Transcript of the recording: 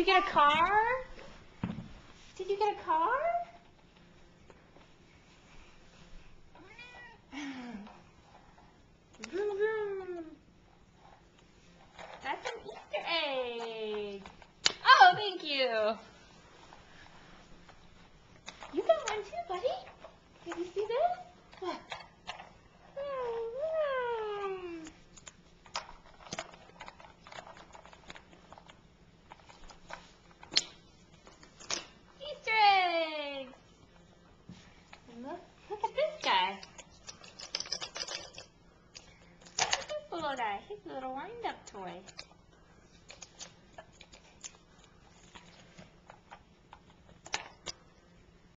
you get a car? Did you get a car? Vroom, vroom. That's an Easter egg. Oh, thank you. You got one too, buddy. Can you see this? Look. Easter eggs. And look at this guy. Look at this little guy. He's a little wind-up toy.